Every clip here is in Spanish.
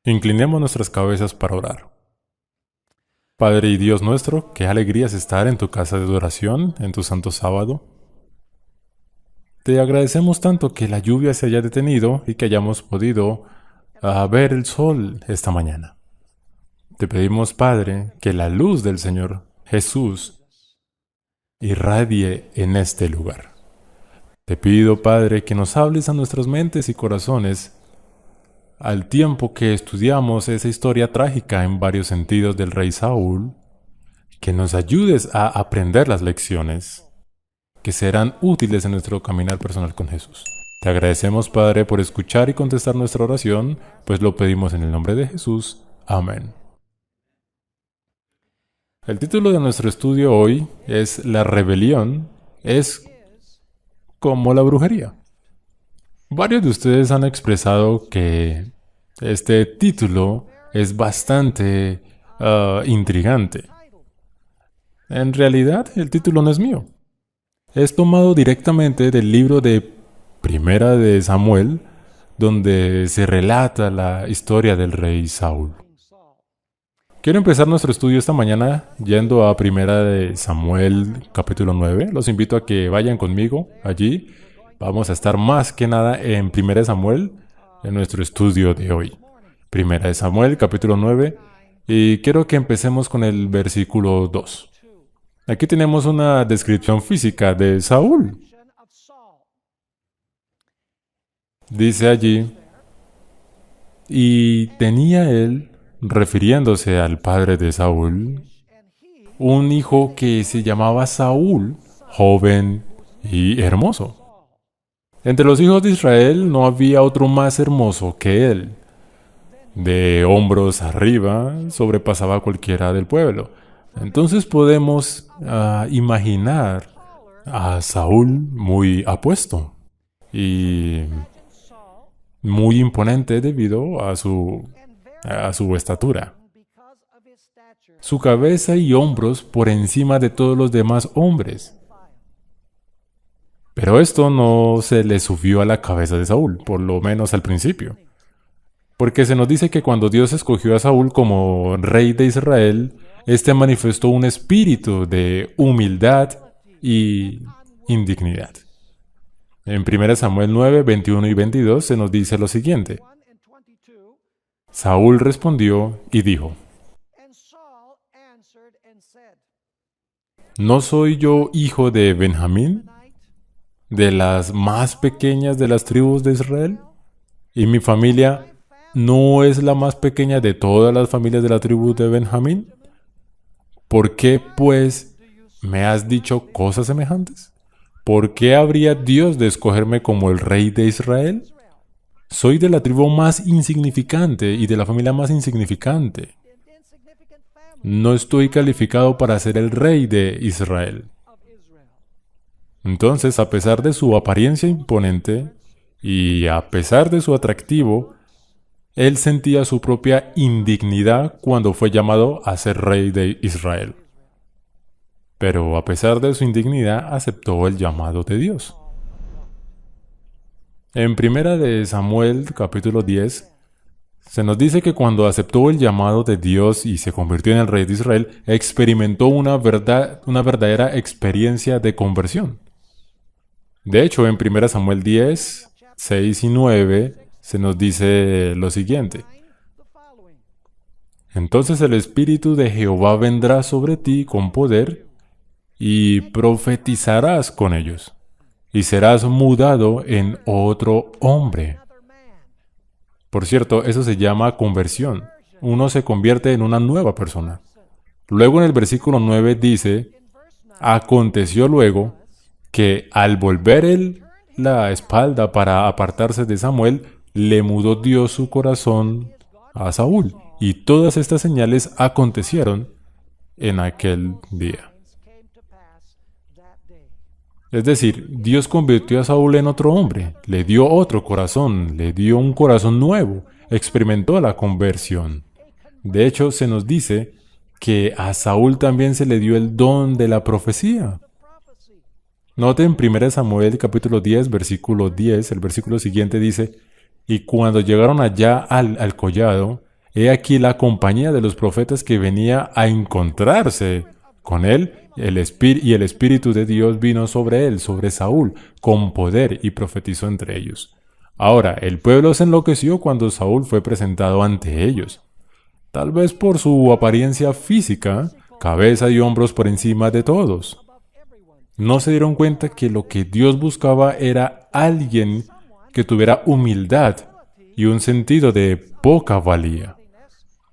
Inclinemos nuestras cabezas para orar. Padre y Dios nuestro, qué alegría es estar en tu casa de adoración, en tu santo sábado. Te agradecemos tanto que la lluvia se haya detenido y que hayamos podido ver el sol esta mañana. Te pedimos, Padre, que la luz del Señor Jesús irradie en este lugar. Te pido, Padre, que nos hables a nuestras mentes y corazones al tiempo que estudiamos esa historia trágica en varios sentidos del rey Saúl, que nos ayudes a aprender las lecciones que serán útiles en nuestro caminar personal con Jesús. Te agradecemos, Padre, por escuchar y contestar nuestra oración, pues lo pedimos en el nombre de Jesús. Amén. El título de nuestro estudio hoy es La rebelión es como la brujería. Varios de ustedes han expresado que este título es bastante intrigante. En realidad, el título no es mío. Es tomado directamente del libro de Primera de Samuel, donde se relata la historia del rey Saúl. Quiero empezar nuestro estudio esta mañana yendo a Primera de Samuel capítulo 9. Los invito a que vayan conmigo allí. Vamos a estar más que nada en Primera de Samuel en nuestro estudio de hoy. Primera de Samuel capítulo 9 y quiero que empecemos con el versículo 2. Aquí tenemos una descripción física de Saúl. Dice allí, y tenía él, refiriéndose al padre de Saúl, un hijo que se llamaba Saúl, joven y hermoso. Entre los hijos de Israel no había otro más hermoso que él. De hombros arriba sobrepasaba a cualquiera del pueblo. Entonces podemos imaginar a Saúl muy apuesto y muy imponente debido a su estatura. Su cabeza y hombros por encima de todos los demás hombres. Pero esto no se le subió a la cabeza de Saúl, por lo menos al principio. Porque se nos dice que cuando Dios escogió a Saúl como rey de Israel, éste manifestó un espíritu de humildad y indignidad. En 1 Samuel 9, 21 y 22 se nos dice lo siguiente. Saúl respondió y dijo, ¿no soy yo hijo de Benjamín, de las más pequeñas de las tribus de Israel? ¿Y mi familia no es la más pequeña de todas las familias de la tribu de Benjamín? ¿Por qué, pues, me has dicho cosas semejantes? ¿Por qué habría Dios de escogerme como el rey de Israel? Soy de la tribu más insignificante y de la familia más insignificante. No estoy calificado para ser el rey de Israel. Entonces, a pesar de su apariencia imponente y a pesar de su atractivo, él sentía su propia indignidad cuando fue llamado a ser rey de Israel. Pero a pesar de su indignidad, aceptó el llamado de Dios. En Primera de Samuel, capítulo 10, se nos dice que cuando aceptó el llamado de Dios y se convirtió en el rey de Israel, experimentó una verdadera experiencia de conversión. De hecho, en 1 Samuel 10, 6 y 9, se nos dice lo siguiente. Entonces el Espíritu de Jehová vendrá sobre ti con poder, y profetizarás con ellos, y serás mudado en otro hombre. Por cierto, eso se llama conversión. Uno se convierte en una nueva persona. Luego en el versículo 9 dice, aconteció luego que al volver él la espalda para apartarse de Samuel, le mudó Dios su corazón a Saúl. Y todas estas señales acontecieron en aquel día. Es decir, Dios convirtió a Saúl en otro hombre, le dio otro corazón, le dio un corazón nuevo, experimentó la conversión. De hecho, se nos dice que a Saúl también se le dio el don de la profecía. Noten en 1 Samuel capítulo 10, versículo 10, el versículo siguiente dice, y cuando llegaron allá al collado, He aquí la compañía de los profetas que venía a encontrarse con él, y el Espíritu de Dios vino sobre él, sobre Saúl, con poder, y profetizó entre ellos. Ahora, el pueblo se enloqueció cuando Saúl fue presentado ante ellos. Tal vez por su apariencia física, cabeza y hombros por encima de todos. No se dieron cuenta que lo que Dios buscaba era alguien que tuviera humildad y un sentido de poca valía.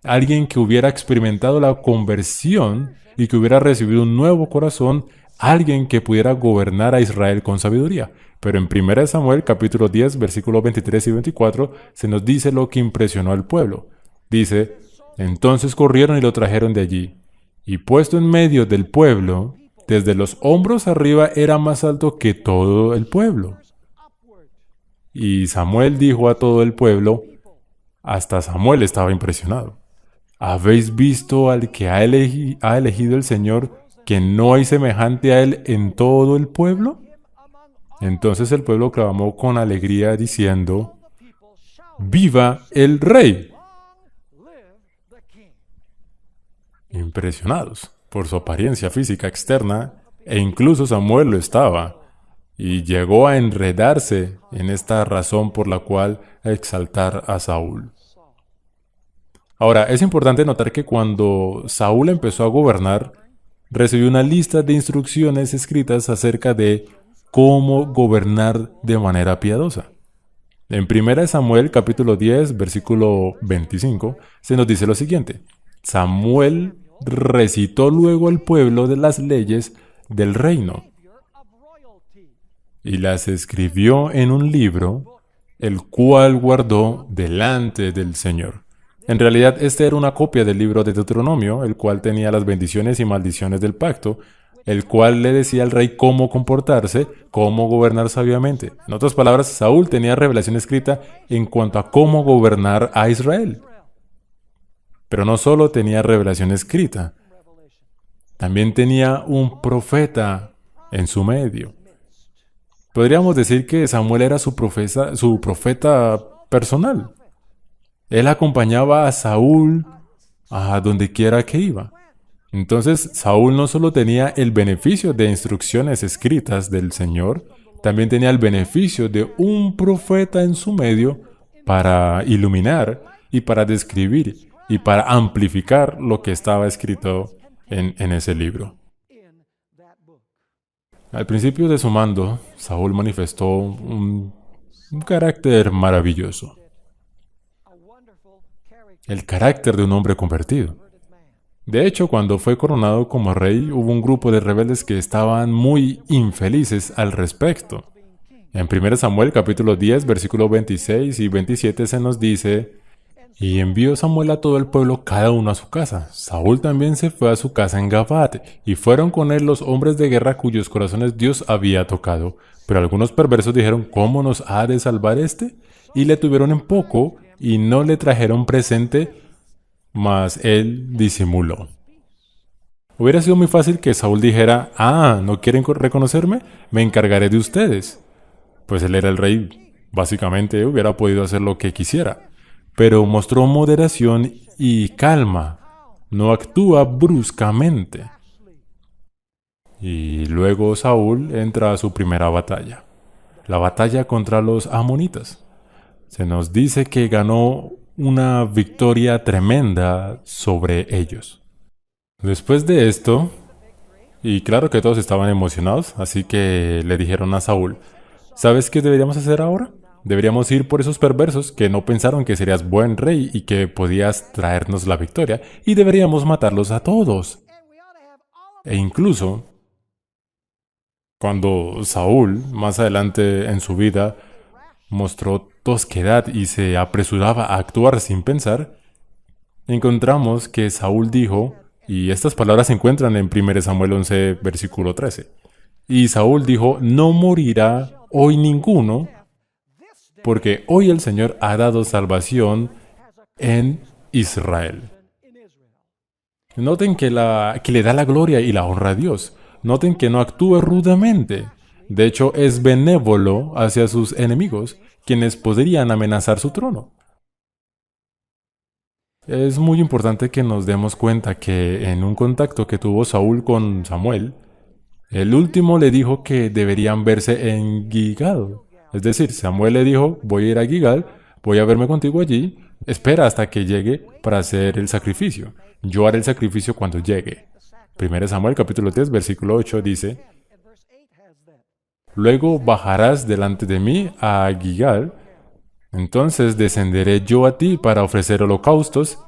Alguien que hubiera experimentado la conversión y que hubiera recibido un nuevo corazón, alguien que pudiera gobernar a Israel con sabiduría. Pero en 1 Samuel capítulo 10, versículos 23 y 24, se nos dice lo que impresionó al pueblo. Dice, entonces corrieron y lo trajeron de allí, y puesto en medio del pueblo, desde los hombros arriba era más alto que todo el pueblo. Y Samuel dijo a todo el pueblo, hasta Samuel estaba impresionado. ¿Habéis visto al que ha elegido el Señor, que no hay semejante a él en todo el pueblo? Entonces el pueblo clamó con alegría diciendo, ¡Viva el Rey! Impresionados por su apariencia física externa, e incluso Samuel lo estaba, y llegó a enredarse en esta razón por la cual exaltar a Saúl. Ahora, es importante notar que cuando Saúl empezó a gobernar, recibió una lista de instrucciones escritas acerca de cómo gobernar de manera piadosa. En 1 Samuel capítulo 10, versículo 25, se nos dice lo siguiente. Samuel recitó luego al pueblo de las leyes del reino y las escribió en un libro, el cual guardó delante del Señor. En realidad, este era una copia del libro de Deuteronomio, el cual tenía las bendiciones y maldiciones del pacto, el cual le decía al rey cómo comportarse, cómo gobernar sabiamente. En otras palabras, Saúl tenía revelación escrita en cuanto a cómo gobernar a Israel. Pero no solo tenía revelación escrita, también tenía un profeta en su medio. Podríamos decir que Samuel era su profeta personal. Él acompañaba a Saúl a donde quiera que iba. Entonces, Saúl no solo tenía el beneficio de instrucciones escritas del Señor, también tenía el beneficio de un profeta en su medio para iluminar y para describir y para amplificar lo que estaba escrito en ese libro. Al principio de su mando, Saúl manifestó un carácter maravilloso. El carácter de un hombre convertido. De hecho, cuando fue coronado como rey, hubo un grupo de rebeldes que estaban muy infelices al respecto. En 1 Samuel capítulo 10, versículos 26 y 27 se nos dice, y envió Samuel a todo el pueblo cada uno a su casa. Saúl también se fue a su casa en Gabat, y fueron con él los hombres de guerra cuyos corazones Dios había tocado. Pero algunos perversos dijeron, ¿cómo nos ha de salvar este? Y le tuvieron en poco, y no le trajeron presente, mas él disimuló. Hubiera sido muy fácil que Saúl dijera, ¿no quieren reconocerme? Me encargaré de ustedes. Pues él era el rey, básicamente hubiera podido hacer lo que quisiera. Pero mostró moderación y calma, no actúa bruscamente. Y luego Saúl entra a su primera batalla, la batalla contra los amonitas. Se nos dice que ganó una victoria tremenda sobre ellos. Después de esto, y claro que todos estaban emocionados, así que le dijeron a Saúl, ¿sabes qué deberíamos hacer ahora? Deberíamos ir por esos perversos que no pensaron que serías buen rey y que podías traernos la victoria, y deberíamos matarlos a todos. E incluso, cuando Saúl, más adelante en su vida, mostró tosquedad y se apresuraba a actuar sin pensar, encontramos que Saúl dijo, y estas palabras se encuentran en 1 Samuel 11, versículo 13, y Saúl dijo, no morirá hoy ninguno, porque hoy el Señor ha dado salvación en Israel. Noten que le da la gloria y la honra a Dios. Noten que no actúa rudamente. De hecho, es benévolo hacia sus enemigos, quienes podrían amenazar su trono. es muy importante que nos demos cuenta que en un contacto que tuvo Saúl con Samuel, el último le dijo que deberían verse en Gilgal. Es decir, Samuel le dijo, voy a ir a Gilgal, voy a verme contigo allí, espera hasta que llegue para hacer el sacrificio. Yo haré el sacrificio cuando llegue. 1 Samuel capítulo 3 versículo 8 dice, luego bajarás delante de mí a Gilgal, entonces descenderé yo a ti para ofrecer holocaustos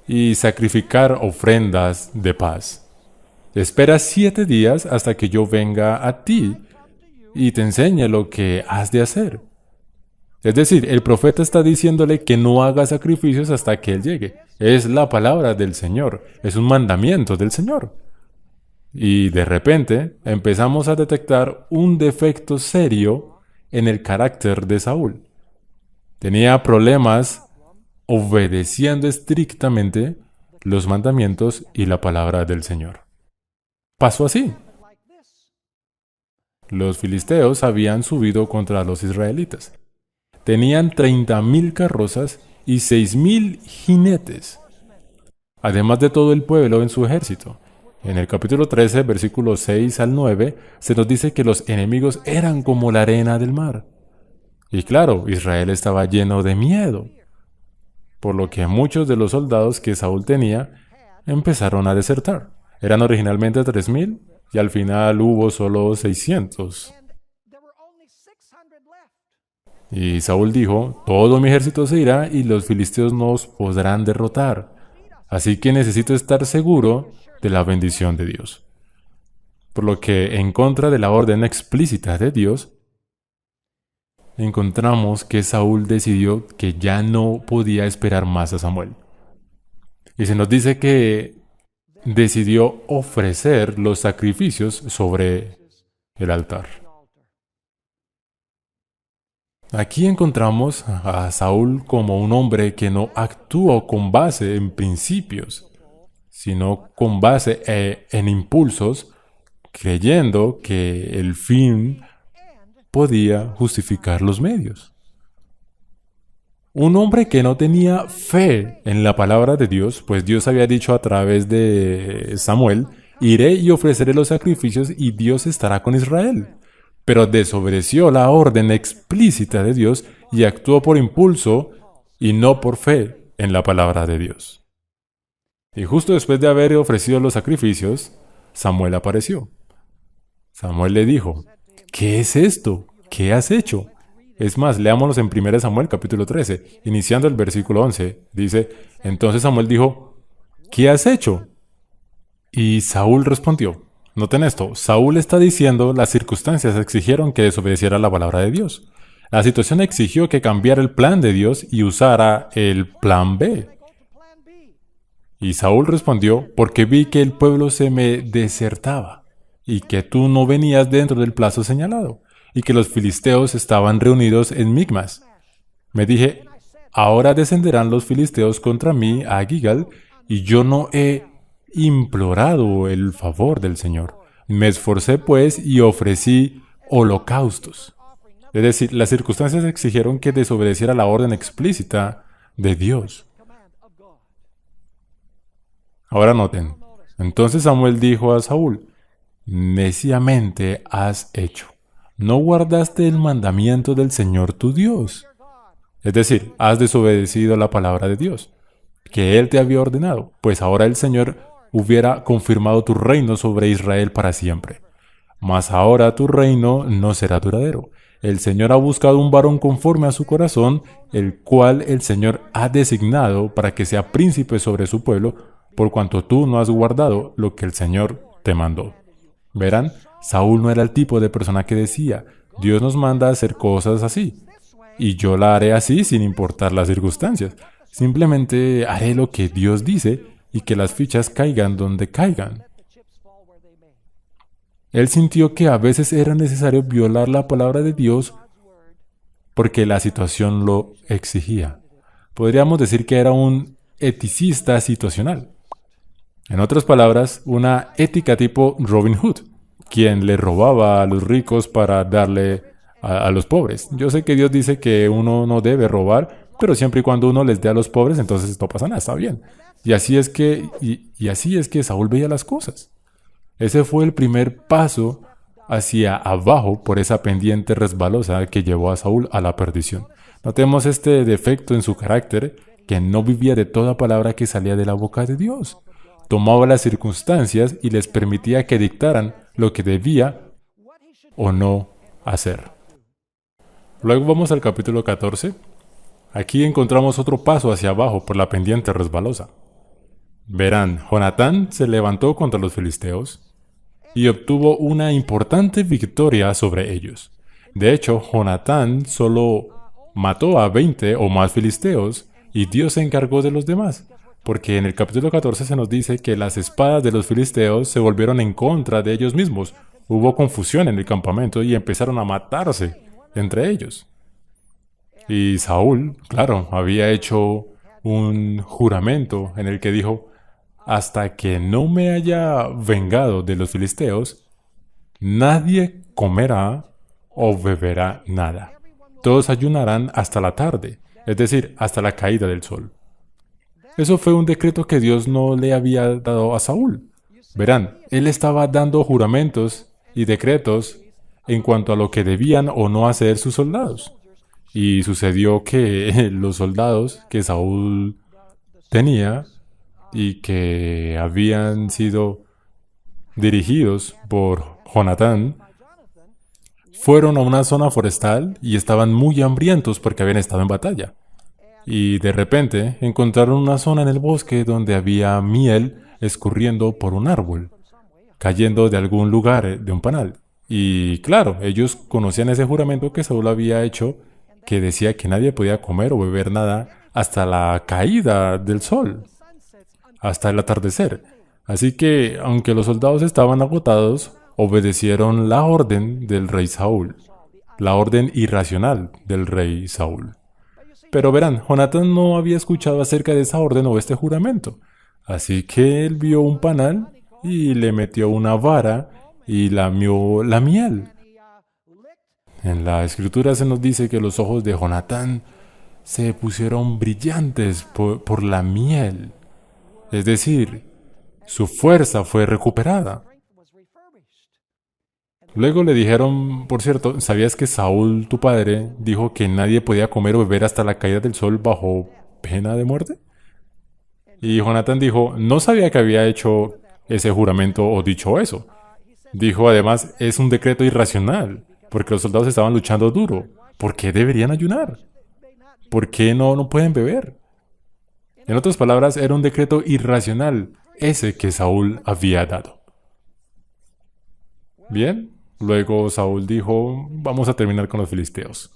y sacrificar ofrendas de paz. Espera 7 días hasta que yo venga a ti y te enseñe lo que has de hacer. Es decir, el profeta está diciéndole que no haga sacrificios hasta que él llegue. Es la palabra del Señor, es un mandamiento del Señor. Y de repente empezamos a detectar un defecto serio en el carácter de Saúl. Tenía problemas obedeciendo estrictamente los mandamientos y la palabra del Señor. Pasó así. Los filisteos habían subido contra los israelitas. Tenían 30,000 carrozas y 6,000 jinetes, además de todo el pueblo en su ejército. En el capítulo 13, versículos 6 al 9, se nos dice que los enemigos eran como la arena del mar. Y claro, Israel estaba lleno de miedo, por lo que muchos de los soldados que Saúl tenía empezaron a desertar. Eran originalmente 3,000 y al final hubo solo 600. Y Saúl dijo, todo mi ejército se irá y los filisteos nos podrán derrotar. Así que necesito estar seguro de la bendición de Dios. Por lo que, en contra de la orden explícita de Dios, encontramos que Saúl decidió que ya no podía esperar más a Samuel. Y se nos dice que decidió ofrecer los sacrificios sobre el altar. Aquí encontramos a Saúl como un hombre que no actuó con base en principios, sino con base en impulsos, creyendo que el fin podía justificar los medios. Un hombre que no tenía fe en la palabra de Dios, pues Dios había dicho a través de Samuel, iré y ofreceré los sacrificios y Dios estará con Israel. Pero desobedeció la orden explícita de Dios y actuó por impulso y no por fe en la palabra de Dios. Y justo después de haber ofrecido los sacrificios, Samuel apareció. Samuel le dijo, ¿qué es esto? ¿Qué has hecho? Es más, leámoslos en 1 Samuel capítulo 13, iniciando el versículo 11. Dice, entonces Samuel dijo, ¿qué has hecho? Y Saúl respondió, noten esto, Saúl está diciendo las circunstancias exigieron que desobedeciera la palabra de Dios. La situación exigió que cambiara el plan de Dios y usara el plan B. Y Saúl respondió, porque vi que el pueblo se me desertaba, y que tú no venías dentro del plazo señalado, y que los filisteos estaban reunidos en Micmas. Me dije, ahora descenderán los filisteos contra mí a Gilgal, y yo no he implorado el favor del Señor. Me esforcé pues y ofrecí holocaustos. Es decir, las circunstancias exigieron que desobedeciera la orden explícita de Dios. Ahora noten, entonces Samuel dijo a Saúl, neciamente has hecho. No guardaste el mandamiento del Señor tu Dios. Es decir, has desobedecido la palabra de Dios, que Él te había ordenado, pues ahora el Señor hubiera confirmado tu reino sobre Israel para siempre. Mas ahora tu reino no será duradero. El Señor ha buscado un varón conforme a su corazón, el cual el Señor ha designado para que sea príncipe sobre su pueblo, por cuanto tú no has guardado lo que el Señor te mandó. Verán, Saúl no era el tipo de persona que decía, Dios nos manda a hacer cosas así, y yo la haré así sin importar las circunstancias. Simplemente haré lo que Dios dice y que las fichas caigan donde caigan. Él sintió que a veces era necesario violar la palabra de Dios porque la situación lo exigía. Podríamos decir que era un eticista situacional. En otras palabras, una ética tipo Robin Hood, quien le robaba a los ricos para darle a los pobres. Yo sé que Dios dice que uno no debe robar, pero siempre y cuando uno les dé a los pobres, entonces no pasa nada, está bien. Y así es que Saúl veía las cosas. Ese fue el primer paso hacia abajo por esa pendiente resbalosa que llevó a Saúl a la perdición. Notemos este defecto en su carácter, que no vivía de toda palabra que salía de la boca de Dios. Tomaba las circunstancias y les permitía que dictaran lo que debía o no hacer. Luego vamos al capítulo 14. Aquí encontramos otro paso hacia abajo por la pendiente resbalosa. Verán, Jonatán se levantó contra los filisteos y obtuvo una importante victoria sobre ellos. De hecho, Jonatán solo mató a 20 o más filisteos y Dios se encargó de los demás, porque en el capítulo 14 se nos dice que las espadas de los filisteos se volvieron en contra de ellos mismos. Hubo confusión en el campamento y empezaron a matarse entre ellos. Y Saúl, claro, había hecho un juramento en el que dijo: hasta que no me haya vengado de los filisteos, nadie comerá o beberá nada. Todos ayunarán hasta la tarde, es decir, hasta la caída del sol. Eso fue un decreto que Dios no le había dado a Saúl. Verán, él estaba dando juramentos y decretos en cuanto a lo que debían o no hacer sus soldados. Y sucedió que los soldados que Saúl tenía y que habían sido dirigidos por Jonatán, fueron a una zona forestal y estaban muy hambrientos porque habían estado en batalla. Y de repente encontraron una zona en el bosque donde había miel escurriendo por un árbol, cayendo de algún lugar, de un panal. Y claro, ellos conocían ese juramento que Saúl había hecho, que decía que nadie podía comer o beber nada hasta la caída del sol, hasta el atardecer. Así que, aunque los soldados estaban agotados, obedecieron la orden del rey Saúl, la orden irracional del rey Saúl. Pero verán, Jonatán no había escuchado acerca de esa orden o este juramento. Así que él vio un panal y le metió una vara y lamió la miel. En la escritura se nos dice que los ojos de Jonatán se pusieron brillantes por la miel. Es decir, su fuerza fue recuperada. Luego le dijeron, por cierto, ¿sabías que Saúl, tu padre, dijo que nadie podía comer o beber hasta la caída del sol bajo pena de muerte? Y Jonatán dijo, no sabía que había hecho ese juramento o dicho eso. Dijo además, es un decreto irracional, porque los soldados estaban luchando duro. ¿Por qué deberían ayunar? ¿Por qué no pueden beber? En otras palabras, era un decreto irracional, ese que Saúl había dado. Bien, luego Saúl dijo, vamos a terminar con los filisteos.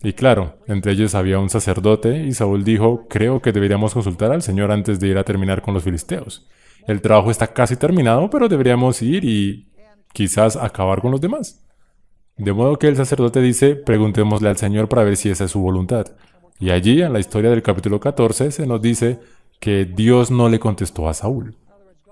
Y claro, entre ellos había un sacerdote y Saúl dijo, creo que deberíamos consultar al Señor antes de ir a terminar con los filisteos. El trabajo está casi terminado, pero deberíamos ir y quizás acabar con los demás. De modo que el sacerdote dice, preguntémosle al Señor para ver si esa es su voluntad. Y allí, en la historia del capítulo 14, se nos dice que Dios no le contestó a Saúl.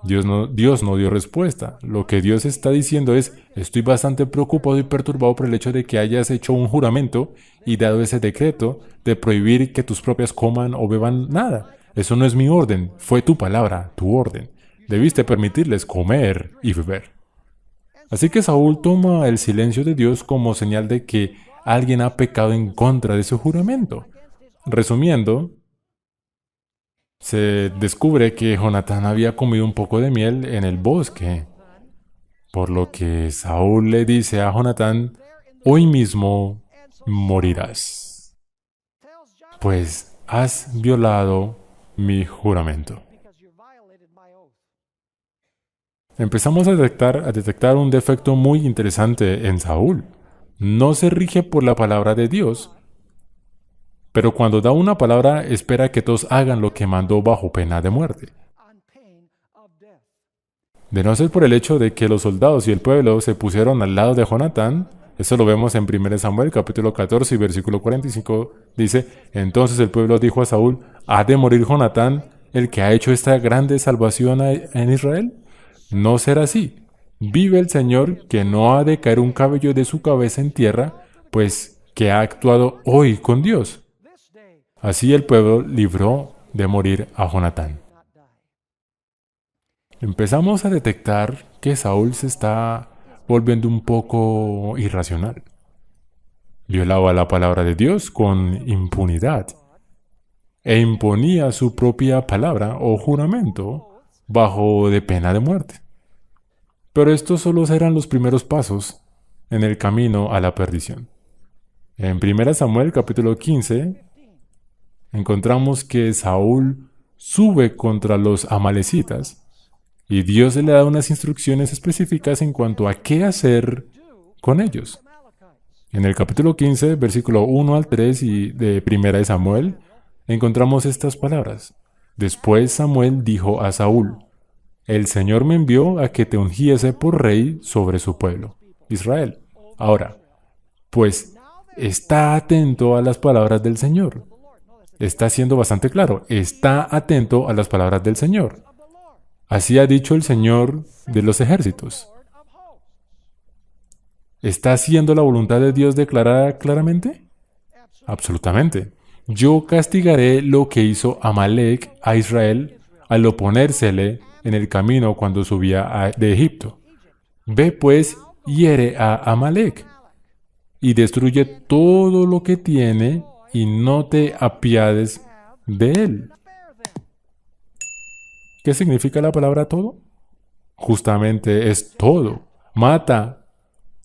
Dios no dio respuesta. Lo que Dios está diciendo es, estoy bastante preocupado y perturbado por el hecho de que hayas hecho un juramento y dado ese decreto de prohibir que tus propias coman o beban nada. Eso no es mi orden, fue tu palabra, tu orden. Debiste permitirles comer y beber. Así que Saúl toma el silencio de Dios como señal de que alguien ha pecado en contra de su juramento. Resumiendo, se descubre que Jonatán había comido un poco de miel en el bosque, por lo que Saúl le dice a Jonatán, hoy mismo morirás, pues has violado mi juramento. Empezamos a detectar un defecto muy interesante en Saúl. No se rige por la palabra de Dios, pero cuando da una palabra espera que todos hagan lo que mandó bajo pena de muerte. De no ser por el hecho de que los soldados y el pueblo se pusieron al lado de Jonatán, eso lo vemos en 1 Samuel capítulo 14 y versículo 45, dice, entonces el pueblo dijo a Saúl, ¿ha de morir Jonatán, el que ha hecho esta grande salvación en Israel? No será así. Vive el Señor, que no ha de caer un cabello de su cabeza en tierra, pues que ha actuado hoy con Dios. Así el pueblo libró de morir a Jonatán. Empezamos a detectar que Saúl se está volviendo un poco irracional. Violaba la palabra de Dios con impunidad e imponía su propia palabra o juramento bajo de pena de muerte. Pero estos solo eran los primeros pasos en el camino a la perdición. En 1 Samuel capítulo 15 encontramos que Saúl sube contra los amalecitas y Dios le da unas instrucciones específicas en cuanto a qué hacer con ellos. En el capítulo 15, versículo 1 al 3 y de 1 Samuel, encontramos estas palabras. Después Samuel dijo a Saúl, el Señor me envió a que te ungiese por rey sobre su pueblo, Israel. Ahora, pues, está atento a las palabras del Señor. Está siendo bastante claro, está atento a las palabras del Señor. Así ha dicho el Señor de los ejércitos. ¿Está haciendo la voluntad de Dios declarada claramente? Absolutamente. Yo castigaré lo que hizo Amalek a Israel al oponérsele en el camino cuando subía de Egipto. Ve pues, hiere a Amalek y destruye todo lo que tiene y no te apiades de él. ¿Qué significa la palabra todo? Justamente es todo. Mata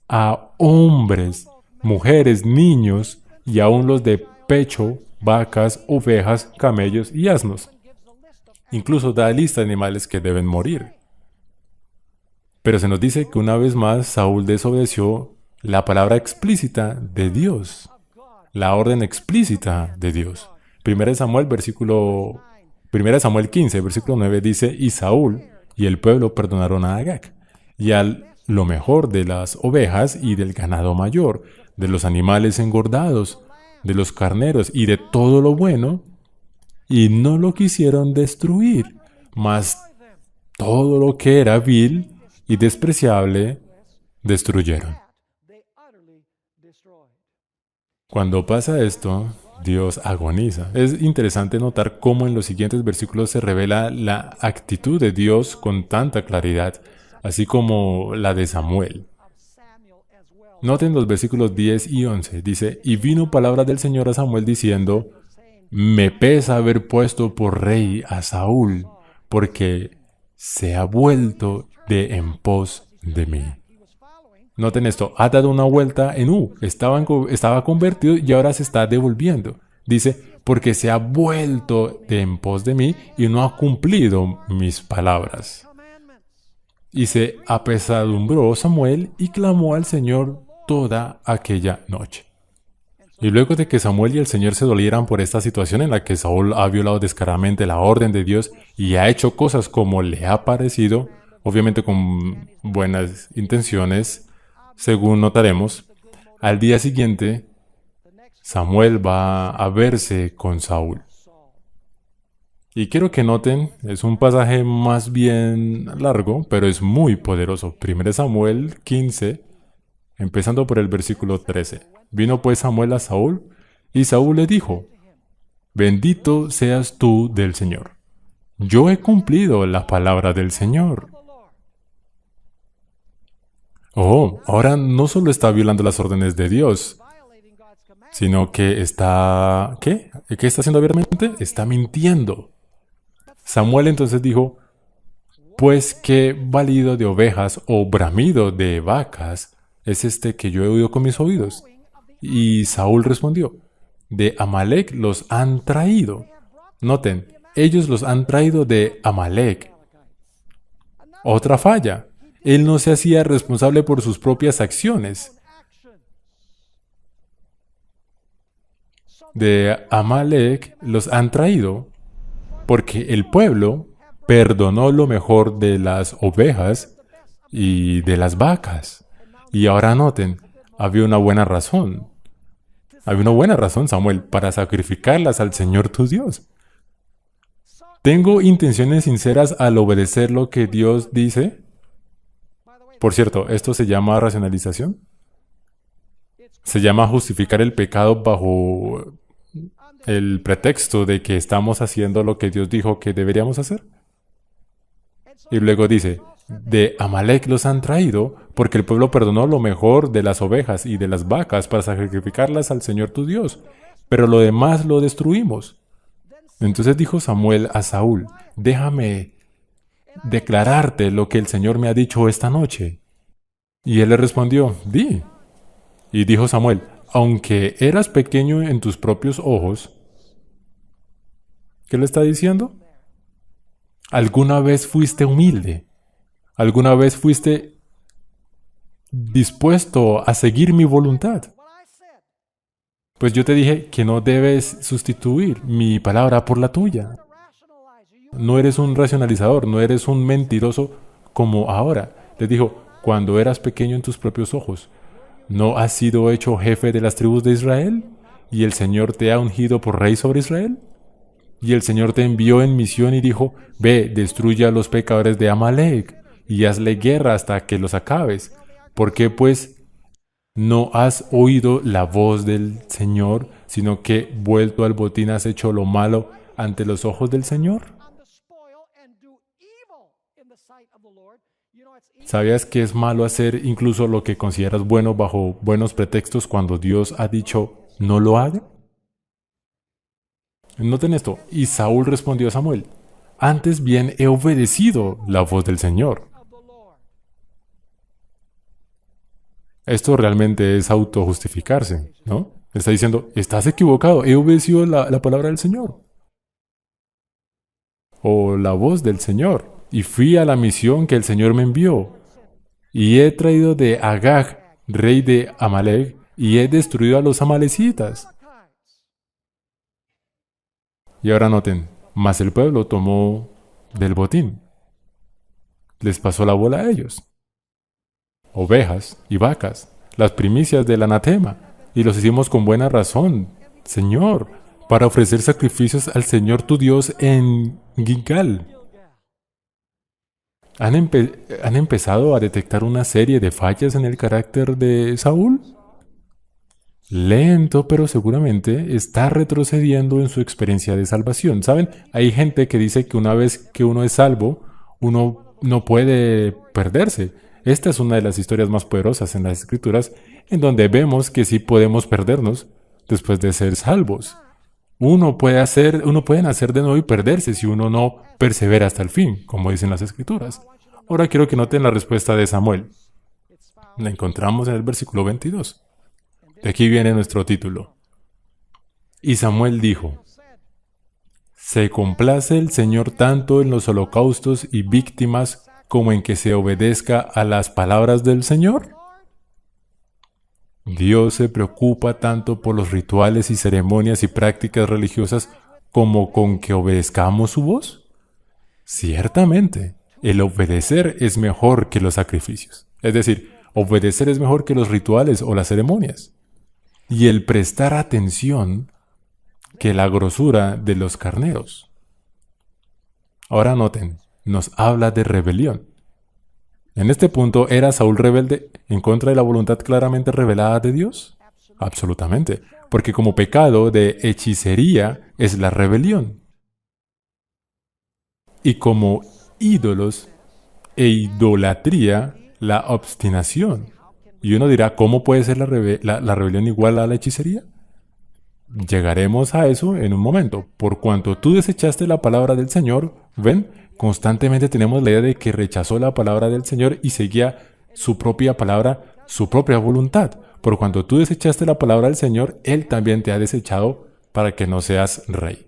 a hombres, mujeres, niños y aún los de pecho, vacas, ovejas, camellos y asnos. Incluso da lista de animales que deben morir. Pero se nos dice que una vez más Saúl desobedeció la palabra explícita de Dios, la orden explícita de Dios. 1 Samuel 15, versículo 9 dice, y Saúl y el pueblo perdonaron a Agag, y al lo mejor de las ovejas y del ganado mayor, de los animales engordados, de los carneros y de todo lo bueno, y no lo quisieron destruir, mas todo lo que era vil y despreciable destruyeron. Cuando pasa esto, Dios agoniza. Es interesante notar cómo en los siguientes versículos se revela la actitud de Dios con tanta claridad, así como la de Samuel. Noten los versículos 10 y 11. Dice, y vino palabra del Señor a Samuel diciendo, me pesa haber puesto por rey a Saúl, porque se ha vuelto de en pos de mí. Noten esto, ha dado una vuelta en U, estaba convertido y ahora se está devolviendo. Dice, porque se ha vuelto de en pos de mí y no ha cumplido mis palabras. Y se apesadumbró Samuel y clamó al Señor toda aquella noche. Y luego de que Samuel y el Señor se dolieran por esta situación en la que Saúl ha violado descaradamente la orden de Dios y ha hecho cosas como le ha parecido, obviamente con buenas intenciones, según notaremos, al día siguiente Samuel va a verse con Saúl. Y quiero que noten, es un pasaje más bien largo, pero es muy poderoso. 1 Samuel 15, empezando por el versículo 13. Vino pues Samuel a Saúl, y Saúl le dijo, bendito seas tú del Señor. Yo he cumplido la palabra del Señor. Oh, ahora no solo está violando las órdenes de Dios, sino que está... ¿Qué? ¿Qué está haciendo abiertamente? Está mintiendo. Samuel entonces dijo, pues qué balido de ovejas o bramido de vacas es este que yo he oído con mis oídos. Y Saúl respondió, de Amalek los han traído. Noten, ellos los han traído de Amalek. Otra falla. Él no se hacía responsable por sus propias acciones. De Amalek los han traído porque el pueblo perdonó lo mejor de las ovejas y de las vacas. Y ahora noten, había una buena razón. Había una buena razón, Samuel, para sacrificarlas al Señor tu Dios. ¿Tengo intenciones sinceras al obedecer lo que Dios dice? Por cierto, ¿esto se llama racionalización? Se llama justificar el pecado bajo el pretexto de que estamos haciendo lo que Dios dijo que deberíamos hacer. Y luego dice, de Amalek los han traído porque el pueblo perdonó lo mejor de las ovejas y de las vacas para sacrificarlas al Señor tu Dios, pero lo demás lo destruimos. Entonces dijo Samuel a Saúl, déjame declararte lo que el Señor me ha dicho esta noche. Y él le respondió, di. Y dijo Samuel, aunque eras pequeño en tus propios ojos, ¿qué le está diciendo? ¿Alguna vez fuiste humilde? ¿Alguna vez fuiste dispuesto a seguir mi voluntad? Pues yo te dije que no debes sustituir mi palabra por la tuya. No eres un racionalizador, no eres un mentiroso como ahora. Le dijo, cuando eras pequeño en tus propios ojos, ¿no has sido hecho jefe de las tribus de Israel? ¿Y el Señor te ha ungido por rey sobre Israel? Y el Señor te envió en misión y dijo, ve, destruye a los pecadores de Amalek y hazle guerra hasta que los acabes. ¿Por qué pues no has oído la voz del Señor, sino que vuelto al botín has hecho lo malo ante los ojos del Señor? ¿Sabías que es malo hacer incluso lo que consideras bueno bajo buenos pretextos cuando Dios ha dicho no lo haga? Noten esto, y Saúl respondió a Samuel, antes bien he obedecido la voz del Señor. Esto realmente es autojustificarse, ¿no? Está diciendo, estás equivocado, he obedecido la palabra del Señor. O la voz del Señor. Y fui a la misión que el Señor me envió. Y he traído de Agag, rey de Amalek, y he destruido a los amalecitas. Y ahora noten, mas el pueblo tomó del botín. Les pasó la bola a ellos. Ovejas y vacas, las primicias del anatema, y los hicimos con buena razón, Señor, para ofrecer sacrificios al Señor tu Dios en Gilgal. ¿Han empezado a detectar una serie de fallas en el carácter de Saúl? Lento, pero seguramente está retrocediendo en su experiencia de salvación. ¿Saben? Hay gente que dice que una vez que uno es salvo, uno no puede perderse. Esta es una de las historias más poderosas en las Escrituras, en donde vemos que sí podemos perdernos después de ser salvos. Uno puede nacer de nuevo y perderse si uno no persevera hasta el fin, como dicen las Escrituras. Ahora quiero que noten la respuesta de Samuel. La encontramos en el versículo 22. De aquí viene nuestro título. Y Samuel dijo, ¿se complace el Señor tanto en los holocaustos y víctimas como en que se obedezca a las palabras del Señor? ¿Dios se preocupa tanto por los rituales y ceremonias y prácticas religiosas como con que obedezcamos su voz? Ciertamente, el obedecer es mejor que los sacrificios. Es decir, obedecer es mejor que los rituales o las ceremonias. Y el prestar atención que la grosura de los carneros. Ahora noten, nos habla de rebelión. En este punto, ¿era Saúl rebelde en contra de la voluntad claramente revelada de Dios? Absolutamente, porque como pecado de hechicería es la rebelión. Y como ídolos e idolatría, la obstinación. Y uno dirá, ¿cómo puede ser la rebelión igual a la hechicería? Llegaremos a eso en un momento. Por cuanto tú desechaste la palabra del Señor, ven, constantemente tenemos la idea de que rechazó la palabra del Señor y seguía su propia palabra, su propia voluntad. Por cuanto tú desechaste la palabra del Señor, Él también te ha desechado para que no seas rey.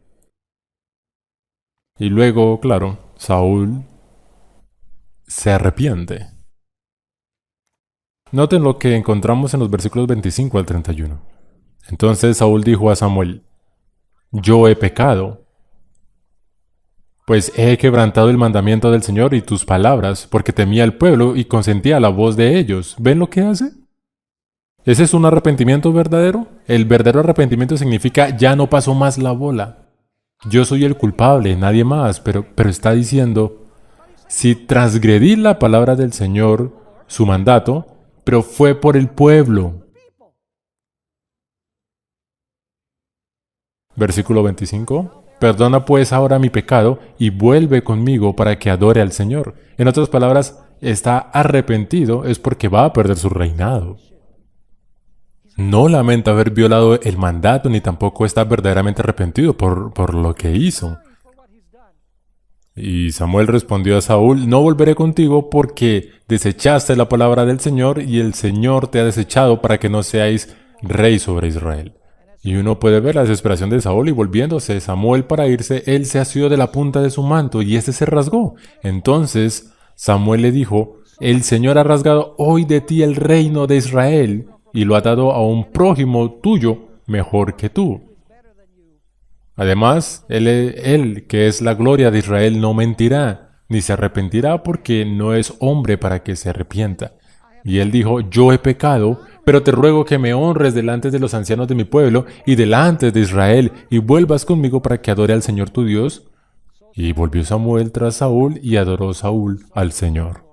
Y luego, claro, Saúl se arrepiente. Noten lo que encontramos en los versículos 25 al 31. Entonces Saúl dijo a Samuel, yo he pecado, pues he quebrantado el mandamiento del Señor y tus palabras, porque temía al pueblo y consentía a la voz de ellos. ¿Ven lo que hace? ¿Ese es un arrepentimiento verdadero? El verdadero arrepentimiento significa ya no pasó más la bola. Yo soy el culpable, nadie más, pero está diciendo, si transgredí la palabra del Señor, su mandato, pero fue por el pueblo. Versículo 25. Perdona pues ahora mi pecado y vuelve conmigo para que adore al Señor. En otras palabras, está arrepentido es porque va a perder su reinado. No lamenta haber violado el mandato ni tampoco está verdaderamente arrepentido por lo que hizo. Y Samuel respondió a Saúl, no volveré contigo porque desechaste la palabra del Señor y el Señor te ha desechado para que no seáis rey sobre Israel. Y uno puede ver la desesperación de Saúl y volviéndose Samuel para irse, él se asió de la punta de su manto y éste se rasgó. Entonces Samuel le dijo, el Señor ha rasgado hoy de ti el reino de Israel y lo ha dado a un prójimo tuyo mejor que tú. Además, él, que es la gloria de Israel, no mentirá, ni se arrepentirá porque no es hombre para que se arrepienta. Y él dijo, yo he pecado, pero te ruego que me honres delante de los ancianos de mi pueblo y delante de Israel, y vuelvas conmigo para que adore al Señor tu Dios. Y volvió Samuel tras Saúl y adoró Saúl al Señor.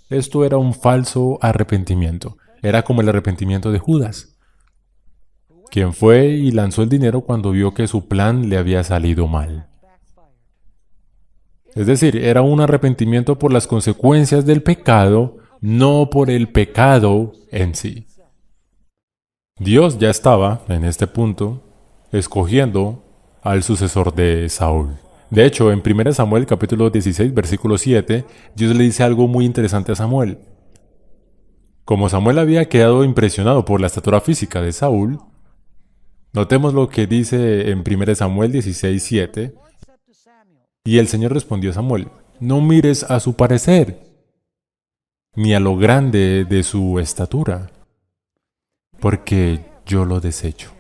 Esto era un falso arrepentimiento. Era como el arrepentimiento de Judas, quien fue y lanzó el dinero cuando vio que su plan le había salido mal. Es decir, era un arrepentimiento por las consecuencias del pecado, no por el pecado en sí. Dios ya estaba, en este punto, escogiendo al sucesor de Saúl. De hecho, en 1 Samuel capítulo 16, versículo 7, Dios le dice algo muy interesante a Samuel. Como Samuel había quedado impresionado por la estatura física de Saúl, notemos lo que dice en 1 Samuel 16, 7. Y el Señor respondió a Samuel, no mires a su parecer, ni a lo grande de su estatura, porque yo lo desecho.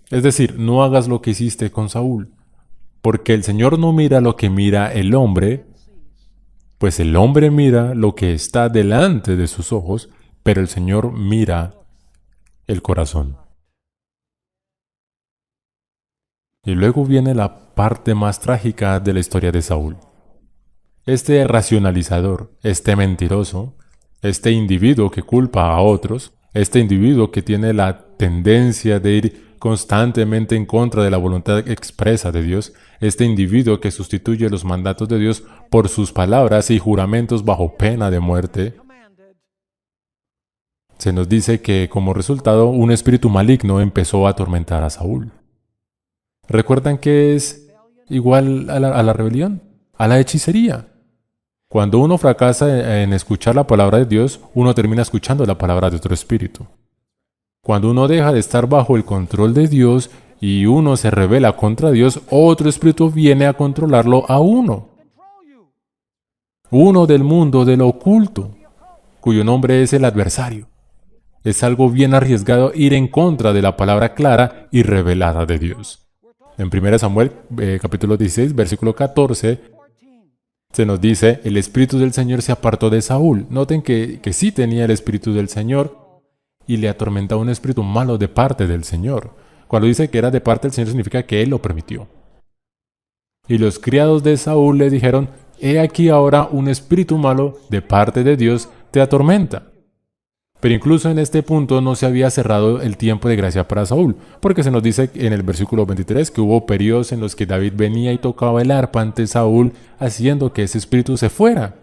Es decir, no hagas lo que hiciste con Saúl, porque el Señor no mira lo que mira el hombre, pues el hombre mira lo que está delante de sus ojos, pero el Señor mira el corazón. Y luego viene la parte más trágica de la historia de Saúl. Este racionalizador, este mentiroso, este individuo que culpa a otros, este individuo que tiene la tendencia de ir constantemente en contra de la voluntad expresa de Dios, este individuo que sustituye los mandatos de Dios por sus palabras y juramentos bajo pena de muerte, se nos dice que como resultado un espíritu maligno empezó a atormentar a Saúl. ¿Recuerdan que es igual a la rebelión? A la hechicería. Cuando uno fracasa en escuchar la palabra de Dios, uno termina escuchando la palabra de otro espíritu. Cuando uno deja de estar bajo el control de Dios y uno se rebela contra Dios, otro espíritu viene a controlarlo a uno. Uno del mundo de lo oculto, cuyo nombre es el adversario. Es algo bien arriesgado ir en contra de la palabra clara y revelada de Dios. En 1 Samuel, capítulo 16, versículo 14, se nos dice, el Espíritu del Señor se apartó de Saúl. Noten que sí tenía el Espíritu del Señor y le atormentaba un espíritu malo de parte del Señor. Cuando dice que era de parte del Señor significa que Él lo permitió. Y los criados de Saúl le dijeron, he aquí ahora un espíritu malo de parte de Dios te atormenta. Pero incluso en este punto no se había cerrado el tiempo de gracia para Saúl, porque se nos dice en el versículo 23 que hubo periodos en los que David venía y tocaba el arpa ante Saúl, haciendo que ese espíritu se fuera.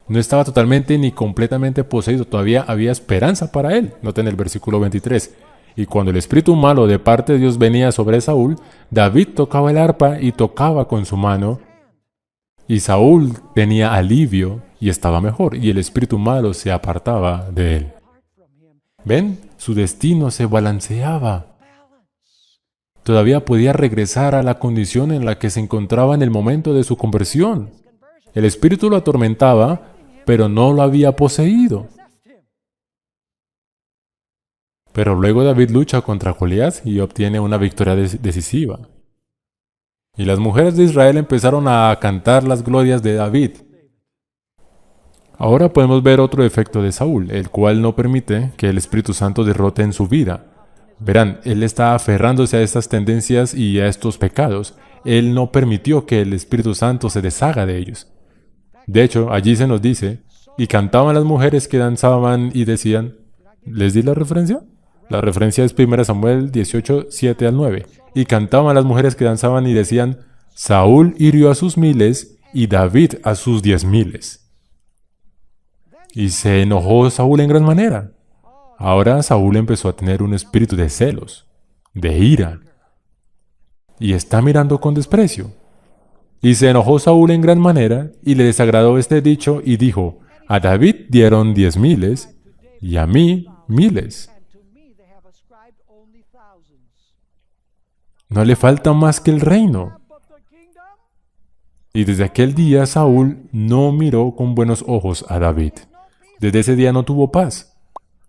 No estaba totalmente ni completamente poseído, todavía había esperanza para él. Noten el versículo 23. Y cuando el espíritu malo de parte de Dios venía sobre Saúl, David tocaba el arpa y tocaba con su mano, y Saúl tenía alivio y estaba mejor, y el espíritu malo se apartaba de él. ¿Ven? Su destino se balanceaba. Todavía podía regresar a la condición en la que se encontraba en el momento de su conversión. El espíritu lo atormentaba, pero no lo había poseído. Pero luego David lucha contra Goliat y obtiene una victoria decisiva. Y las mujeres de Israel empezaron a cantar las glorias de David. Ahora podemos ver otro efecto de Saúl, el cual no permite que el Espíritu Santo derrote en su vida. Verán, él está aferrándose a estas tendencias y a estos pecados. Él no permitió que el Espíritu Santo se deshaga de ellos. De hecho, allí se nos dice, y cantaban las mujeres que danzaban y decían, ¿les di la referencia? La referencia es 1 Samuel 18, 7 al 9. Y cantaban las mujeres que danzaban y decían, Saúl hirió a sus 1000 y David a sus 10,000. Y se enojó Saúl en gran manera. Ahora Saúl empezó a tener un espíritu de celos, de ira, y está mirando con desprecio. Y se enojó Saúl en gran manera, y le desagradó este dicho, y dijo, a David dieron 10,000, y a mí 1000. No le falta más que el reino. Y desde aquel día Saúl no miró con buenos ojos a David. Desde ese día no tuvo paz,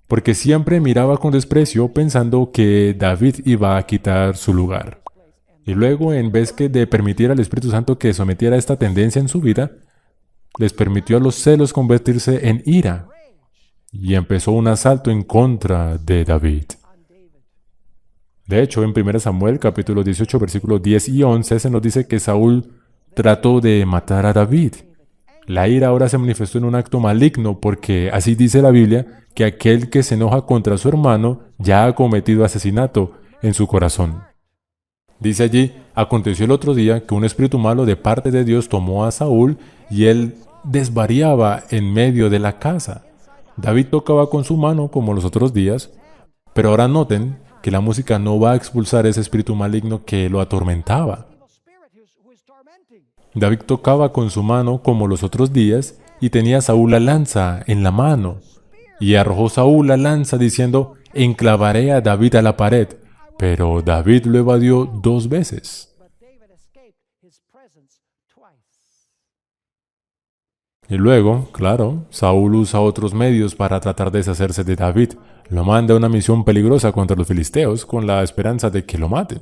porque siempre miraba con desprecio pensando que David iba a quitar su lugar. Y luego, en vez de permitir al Espíritu Santo que sometiera esta tendencia en su vida, les permitió a los celos convertirse en ira. Y empezó un asalto en contra de David. De hecho, en 1 Samuel capítulo 18, versículos 10 y 11, se nos dice que Saúl trató de matar a David. La ira ahora se manifestó en un acto maligno porque así dice la Biblia que aquel que se enoja contra su hermano ya ha cometido asesinato en su corazón. Dice allí, aconteció el otro día que un espíritu malo de parte de Dios tomó a Saúl y él desvariaba en medio de la casa. David tocaba con su mano como los otros días, pero ahora noten que la música no va a expulsar ese espíritu maligno que lo atormentaba. David tocaba con su mano como los otros días y tenía a Saúl la lanza en la mano. Y arrojó Saúl la lanza diciendo, enclavaré a David a la pared. Pero David lo evadió 2 veces. Y luego, claro, Saúl usa otros medios para tratar de deshacerse de David. Lo manda a una misión peligrosa contra los filisteos con la esperanza de que lo maten.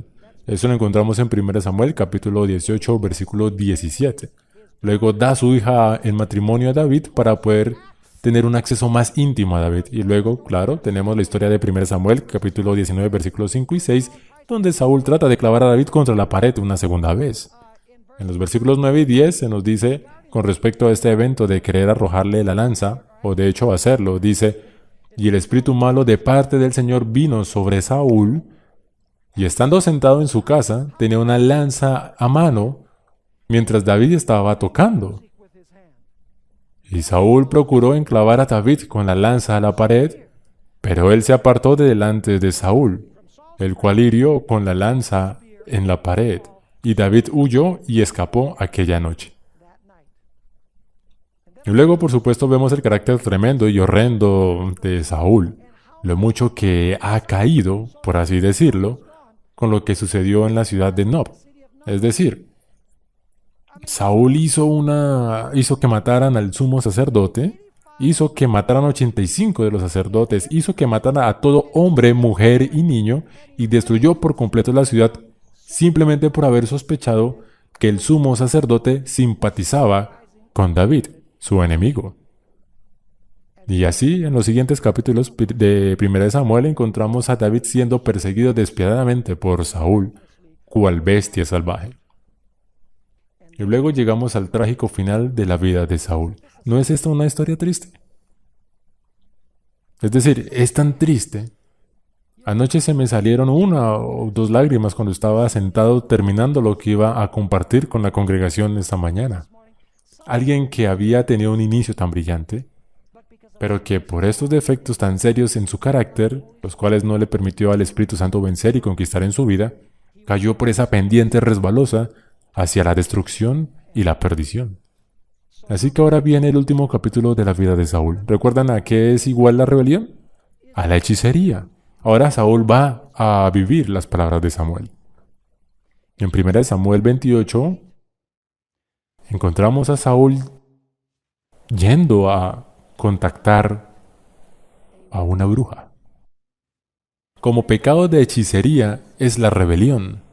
Eso lo encontramos en 1 Samuel capítulo 18, versículo 17. Luego da a su hija en matrimonio a David para poder tener un acceso más íntimo a David. Y luego, claro, tenemos la historia de 1 Samuel capítulo 19, versículos 5 y 6, donde Saúl trata de clavar a David contra la pared una segunda vez. En los versículos 9 y 10 se nos dice, con respecto a este evento de querer arrojarle la lanza, o de hecho hacerlo, dice, y el espíritu malo de parte del Señor vino sobre Saúl, y estando sentado en su casa, tenía una lanza a mano, mientras David estaba tocando. Y Saúl procuró enclavar a David con la lanza a la pared, pero él se apartó de delante de Saúl, el cual hirió con la lanza en la pared, y David huyó y escapó aquella noche. Y luego, por supuesto, vemos el carácter tremendo y horrendo de Saúl, lo mucho que ha caído, por así decirlo, con lo que sucedió en la ciudad de Nob. Es decir, Saúl hizo que mataran al sumo sacerdote, hizo que mataran 85 de los sacerdotes, hizo que mataran a todo hombre, mujer y niño, y destruyó por completo la ciudad simplemente por haber sospechado que el sumo sacerdote simpatizaba con David, su enemigo. Y así, en los siguientes capítulos de 1 Samuel encontramos a David siendo perseguido despiadadamente por Saúl, cual bestia salvaje. Y luego llegamos al trágico final de la vida de Saúl. ¿No es esta una historia triste? Es decir, es tan triste. Anoche se me salieron 1 o 2 lágrimas cuando estaba sentado terminando lo que iba a compartir con la congregación esta mañana. Alguien que había tenido un inicio tan brillante, pero que por estos defectos tan serios en su carácter, los cuales no le permitió al Espíritu Santo vencer y conquistar en su vida, cayó por esa pendiente resbalosa hacia la destrucción y la perdición. Así que ahora viene el último capítulo de la vida de Saúl. ¿Recuerdan a qué es igual la rebelión? A la hechicería. Ahora Saúl va a vivir las palabras de Samuel. En 1 Samuel 28 encontramos a Saúl yendo a contactar a una bruja. Como pecado de hechicería es la rebelión.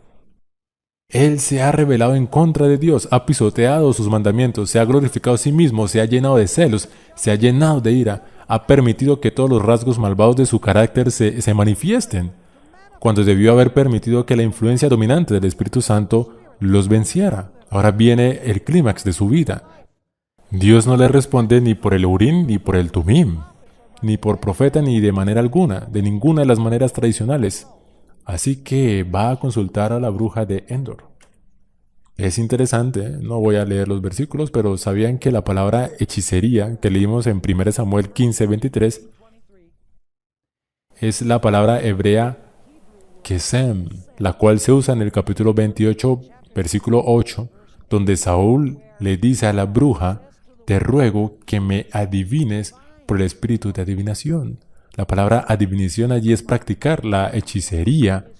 Él se ha rebelado en contra de Dios, ha pisoteado sus mandamientos, se ha glorificado a sí mismo, se ha llenado de celos, se ha llenado de ira, ha permitido que todos los rasgos malvados de su carácter se manifiesten, cuando debió haber permitido que la influencia dominante del Espíritu Santo los venciera. Ahora viene el clímax de su vida. Dios no le responde ni por el Urim ni por el Tumim. ni por profeta, ni de manera alguna, de ninguna de las maneras tradicionales. Así que va a consultar a la bruja de Endor. Es interesante, no voy a leer los versículos, pero ¿sabían que la palabra hechicería que leímos en 1 Samuel 15:23 es la palabra hebrea Kesem, la cual se usa en el capítulo 28, versículo 8, donde Saúl le dice a la bruja: te ruego que me adivines por el espíritu de adivinación? La palabra adivinación allí es practicar la hechicería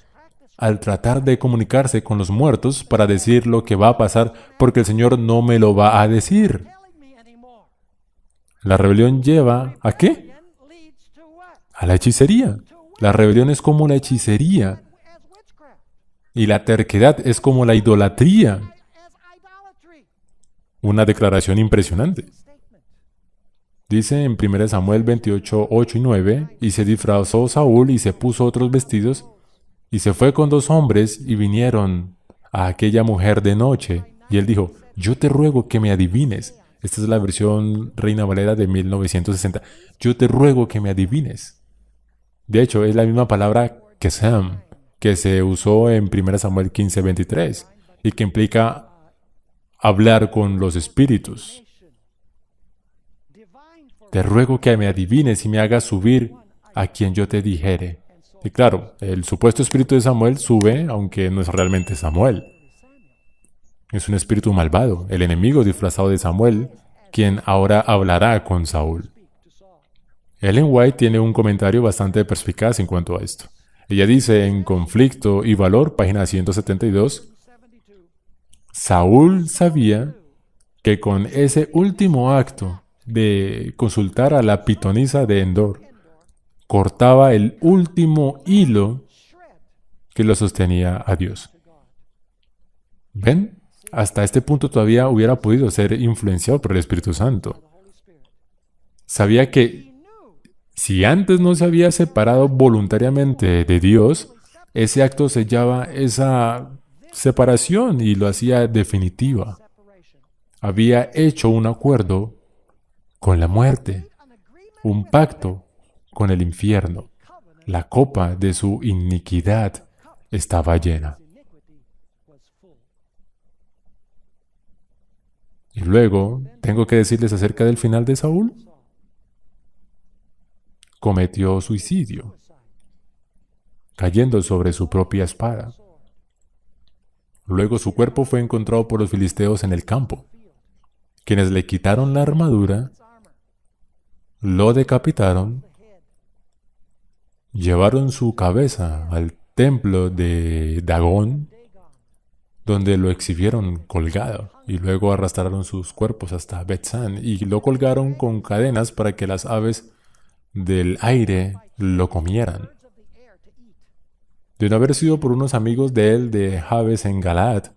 al tratar de comunicarse con los muertos para decir lo que va a pasar porque el Señor no me lo va a decir. La rebelión lleva ¿a qué? A la hechicería. La rebelión es como la hechicería y la terquedad es como la idolatría. Una declaración impresionante. Dice en 1 Samuel 28, 8 y 9, y se disfrazó Saúl y se puso otros vestidos, y se fue con 2 hombres y vinieron a aquella mujer de noche. Y él dijo: yo te ruego que me adivines. Esta es la versión Reina Valera de 1960. Yo te ruego que me adivines. De hecho, es la misma palabra Kesem que se usó en 1 Samuel 15:23 y que implica hablar con los espíritus. Te ruego que me adivines y me hagas subir a quien yo te dijere. Y claro, el supuesto espíritu de Samuel sube, aunque no es realmente Samuel. Es un espíritu malvado, el enemigo disfrazado de Samuel, quien ahora hablará con Saúl. Ellen White tiene un comentario bastante perspicaz en cuanto a esto. Ella dice en Conflicto y Valor, página 172, Saúl sabía que con ese último acto de consultar a la pitonisa de Endor, cortaba el último hilo que lo sostenía a Dios. ¿Ven? Hasta este punto todavía hubiera podido ser influenciado por el Espíritu Santo. Sabía que si antes no se había separado voluntariamente de Dios, ese acto sellaba esa separación y lo hacía definitiva. Había hecho un acuerdo con la muerte, un pacto con el infierno. La copa de su iniquidad estaba llena. Y luego, tengo que decirles acerca del final de Saúl. Cometió suicidio, cayendo sobre su propia espada. Luego su cuerpo fue encontrado por los filisteos en el campo, quienes le quitaron la armadura, lo decapitaron, llevaron su cabeza al templo de Dagón, donde lo exhibieron colgado, y luego arrastraron sus cuerpos hasta Bet-San y lo colgaron con cadenas para que las aves del aire lo comieran. De no haber sido por unos amigos de él de Jabes en Galaad,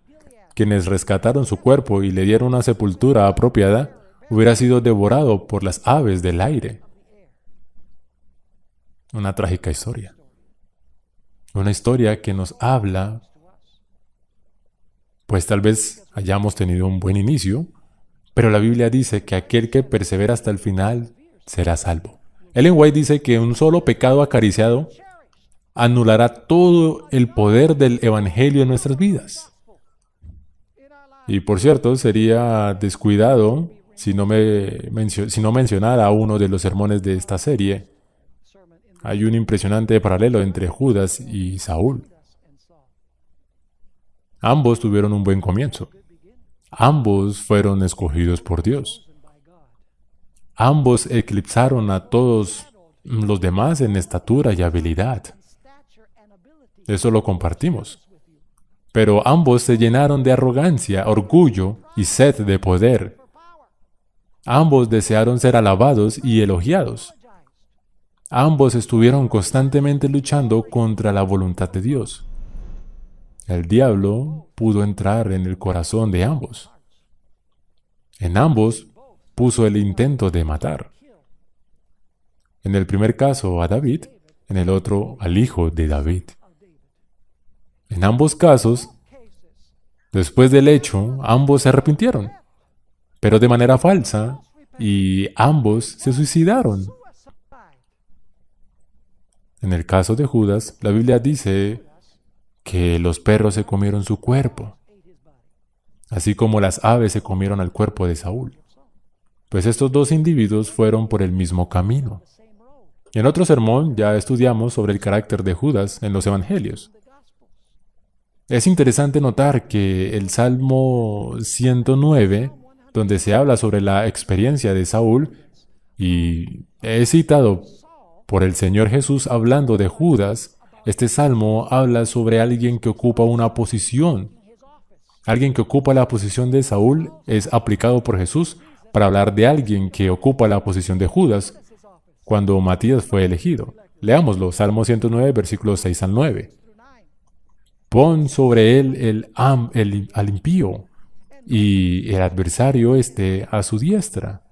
quienes rescataron su cuerpo y le dieron una sepultura apropiada, hubiera sido devorado por las aves del aire. Una trágica historia. Una historia que nos habla, pues tal vez hayamos tenido un buen inicio, pero la Biblia dice que aquel que persevera hasta el final será salvo. Ellen White dice que un solo pecado acariciado anulará todo el poder del Evangelio en nuestras vidas. Y por cierto, sería descuidado si no mencionara uno de los sermones de esta serie. Hay un impresionante paralelo entre Judas y Saúl. Ambos tuvieron un buen comienzo. Ambos fueron escogidos por Dios. Ambos eclipsaron a todos los demás en estatura y habilidad. Eso lo compartimos. Pero ambos se llenaron de arrogancia, orgullo y sed de poder. Ambos desearon ser alabados y elogiados. Ambos estuvieron constantemente luchando contra la voluntad de Dios. El diablo pudo entrar en el corazón de ambos. En ambos puso el intento de matar. En el primer caso a David, en el otro al hijo de David. En ambos casos, después del hecho, ambos se arrepintieron, pero de manera falsa, y ambos se suicidaron. En el caso de Judas, la Biblia dice que los perros se comieron su cuerpo, así como las aves se comieron al cuerpo de Saúl. Pues estos dos individuos fueron por el mismo camino. En otro sermón ya estudiamos sobre el carácter de Judas en los Evangelios. Es interesante notar que el Salmo 109, donde se habla sobre la experiencia de Saúl, y es citado por el Señor Jesús hablando de Judas, este salmo habla sobre alguien que ocupa una posición. Alguien que ocupa la posición de Saúl es aplicado por Jesús para hablar de alguien que ocupa la posición de Judas cuando Matías fue elegido. Leámoslo, Salmo 109, versículos 6 al 9. Pon sobre él al impío, y el adversario esté a su diestra.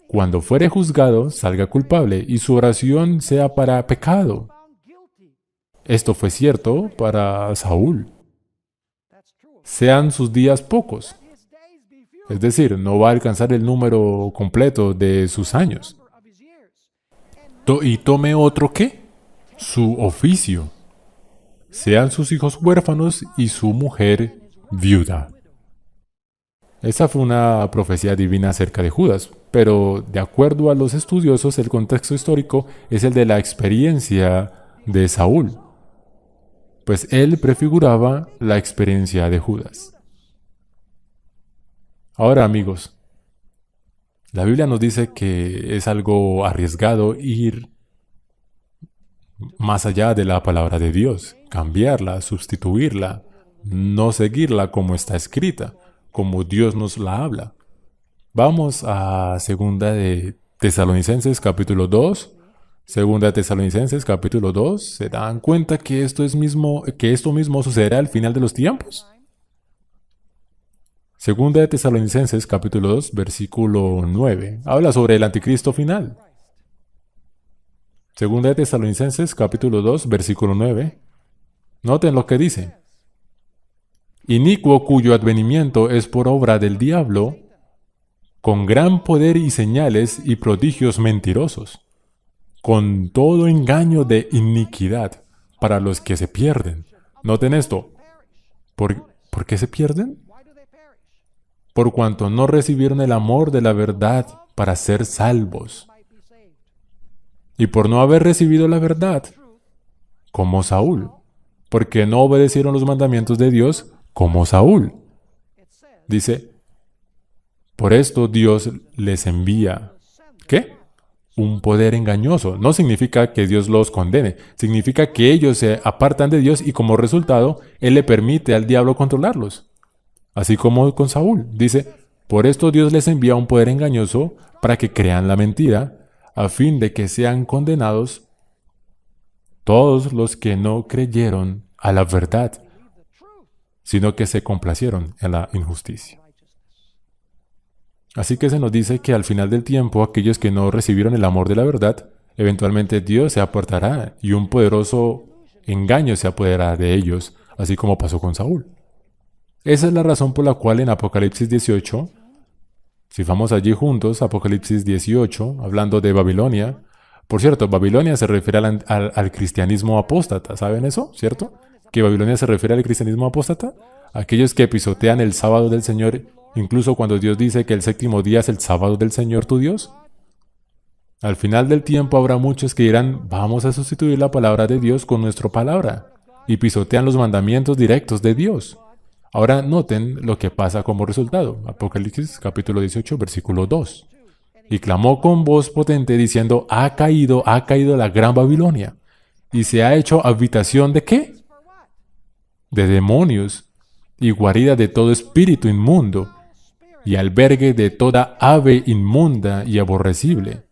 Cuando fuere juzgado, salga culpable, y su oración sea para pecado. Esto fue cierto para Saúl. Sean sus días pocos. Es decir, no va a alcanzar el número completo de sus años. Y tome otro qué? Su oficio. Sean sus hijos huérfanos y su mujer viuda. Esa fue una profecía divina acerca de Judas, pero de acuerdo a los estudiosos, el contexto histórico es el de la experiencia de Saúl, pues él prefiguraba la experiencia de Judas. Ahora, amigos, la Biblia nos dice que es algo arriesgado ir más allá de la palabra de Dios, cambiarla, sustituirla, no seguirla como está escrita, como Dios nos la habla. Vamos a Segunda de Tesalonicenses capítulo 2. Segunda de Tesalonicenses capítulo 2. ¿Se dan cuenta que esto mismo sucederá al final de los tiempos? Segunda de Tesalonicenses capítulo 2, versículo 9. Habla sobre el anticristo final. Segunda de Tesalonicenses capítulo 2, versículo 9. Noten lo que dice. Inicuo cuyo advenimiento es por obra del diablo, con gran poder y señales y prodigios mentirosos, con todo engaño de iniquidad para los que se pierden. Noten esto. ¿Por qué se pierden? Por cuanto no recibieron el amor de la verdad para ser salvos. Y por no haber recibido la verdad, como Saúl, porque no obedecieron los mandamientos de Dios, como Saúl. Dice, por esto Dios les envía, ¿qué? Un poder engañoso. No significa que Dios los condene, significa que ellos se apartan de Dios y como resultado, Él le permite al diablo controlarlos. Así como con Saúl. Dice, por esto Dios les envía un poder engañoso para que crean la mentira, a fin de que sean condenados todos los que no creyeron a la verdad, sino que se complacieron en la injusticia. Así que se nos dice que al final del tiempo, aquellos que no recibieron el amor de la verdad, eventualmente Dios se apartará y un poderoso engaño se apoderará de ellos, así como pasó con Saúl. Esa es la razón por la cual en Apocalipsis 18, si vamos allí juntos, Apocalipsis 18, hablando de Babilonia. Por cierto, Babilonia se refiere al cristianismo apóstata, ¿saben eso? ¿Cierto? Que Babilonia se refiere al cristianismo apóstata. Aquellos que pisotean el sábado del Señor, incluso cuando Dios dice que el séptimo día es el sábado del Señor tu Dios. Al final del tiempo habrá muchos que dirán, vamos a sustituir la palabra de Dios con nuestra palabra, y pisotean los mandamientos directos de Dios. Ahora noten lo que pasa como resultado. Apocalipsis capítulo 18, versículo 2. Y clamó con voz potente diciendo, ha caído la gran Babilonia, y se ha hecho habitación ¿de qué? De demonios, y guarida de todo espíritu inmundo, y albergue de toda ave inmunda y aborrecible.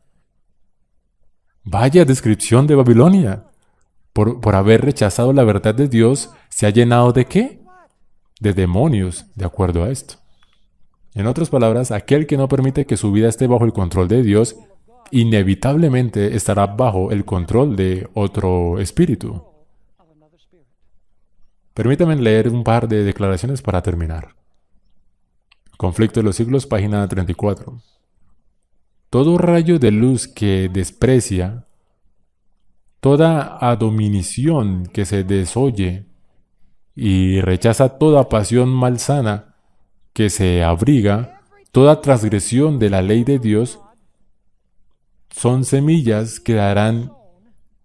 Vaya descripción de Babilonia. Por haber rechazado la verdad de Dios, ¿se ha llenado de qué? De demonios, de acuerdo a esto. En otras palabras, aquel que no permite que su vida esté bajo el control de Dios, inevitablemente estará bajo el control de otro espíritu. Permítanme leer un par de declaraciones para terminar. Conflicto de los siglos, página 34. Todo rayo de luz que desprecia Toda admonición que se desoye y rechaza toda pasión malsana que se abriga, toda transgresión de la ley de Dios, son semillas que darán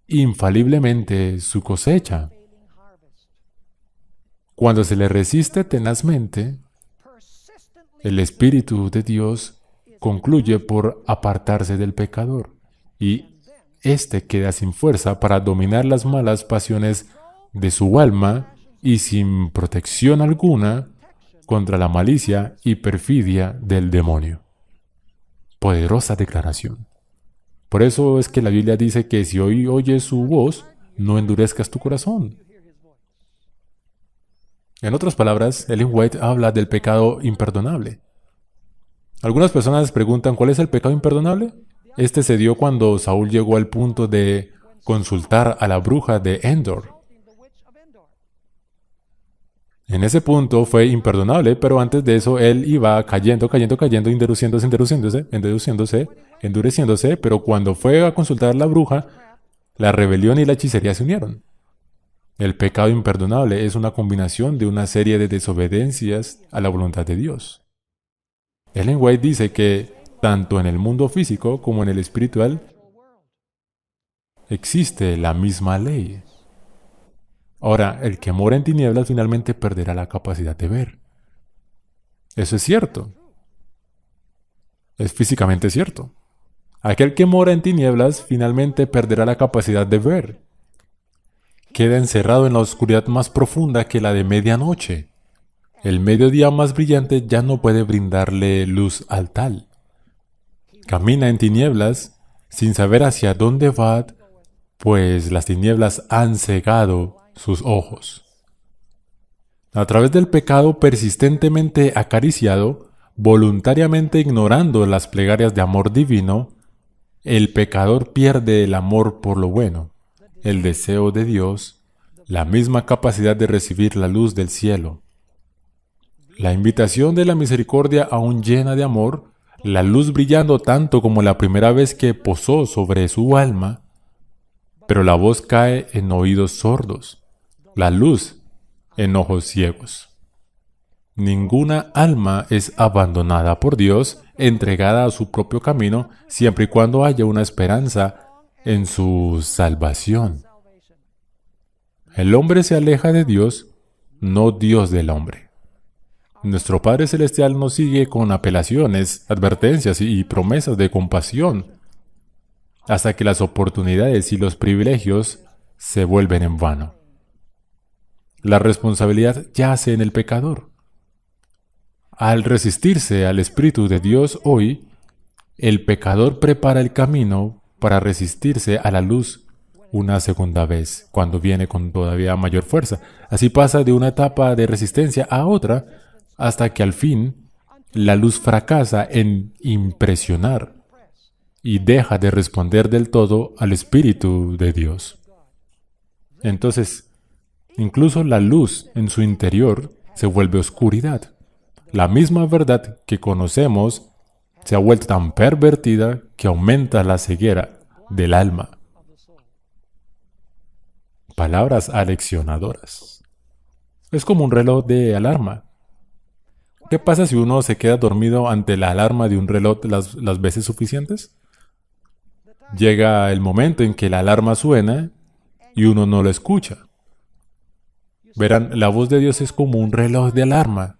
infaliblemente su cosecha. Cuando se le resiste tenazmente, el Espíritu de Dios concluye por apartarse del pecador y éste queda sin fuerza para dominar las malas pasiones de su alma y sin protección alguna contra la malicia y perfidia del demonio. Poderosa declaración. Por eso es que la Biblia dice que si hoy oyes su voz, no endurezcas tu corazón. En otras palabras, Ellen White habla del pecado imperdonable. Algunas personas preguntan, ¿cuál es el pecado imperdonable? Este se dio cuando Saúl llegó al punto de consultar a la bruja de Endor. En ese punto fue imperdonable, pero antes de eso él iba cayendo, endureciéndose, pero cuando fue a consultar a la bruja, la rebelión y la hechicería se unieron. El pecado imperdonable es una combinación de una serie de desobediencias a la voluntad de Dios. Ellen White dice que tanto en el mundo físico como en el espiritual existe la misma ley. Ahora, el que mora en tinieblas finalmente perderá la capacidad de ver. Eso es cierto. Es físicamente cierto. Aquel que mora en tinieblas finalmente perderá la capacidad de ver. Queda encerrado en la oscuridad más profunda que la de medianoche. El mediodía más brillante ya no puede brindarle luz al tal. Camina en tinieblas sin saber hacia dónde va, pues las tinieblas han cegado sus ojos. A través del pecado persistentemente acariciado, voluntariamente ignorando las plegarias de amor divino, el pecador pierde el amor por lo bueno, el deseo de Dios, la misma capacidad de recibir la luz del cielo. La invitación de la misericordia aún llena de amor, la luz brillando tanto como la primera vez que posó sobre su alma, pero la voz cae en oídos sordos, la luz en ojos ciegos. Ninguna alma es abandonada por Dios, entregada a su propio camino, siempre y cuando haya una esperanza en su salvación. El hombre se aleja de Dios, no Dios del hombre. Nuestro Padre Celestial nos sigue con apelaciones, advertencias y promesas de compasión, hasta que las oportunidades y los privilegios se vuelven en vano. La responsabilidad yace en el pecador. Al resistirse al Espíritu de Dios hoy, el pecador prepara el camino para resistirse a la luz una segunda vez, cuando viene con todavía mayor fuerza. Así pasa de una etapa de resistencia a otra, hasta que al fin la luz fracasa en impresionar y deja de responder del todo al Espíritu de Dios. Entonces, incluso la luz en su interior se vuelve oscuridad. La misma verdad que conocemos se ha vuelto tan pervertida que aumenta la ceguera del alma. Palabras aleccionadoras. Es como un reloj de alarma. ¿Qué pasa si uno se queda dormido ante la alarma de un reloj las veces suficientes? Llega el momento en que la alarma suena y uno no lo escucha. Verán, la voz de Dios es como un reloj de alarma.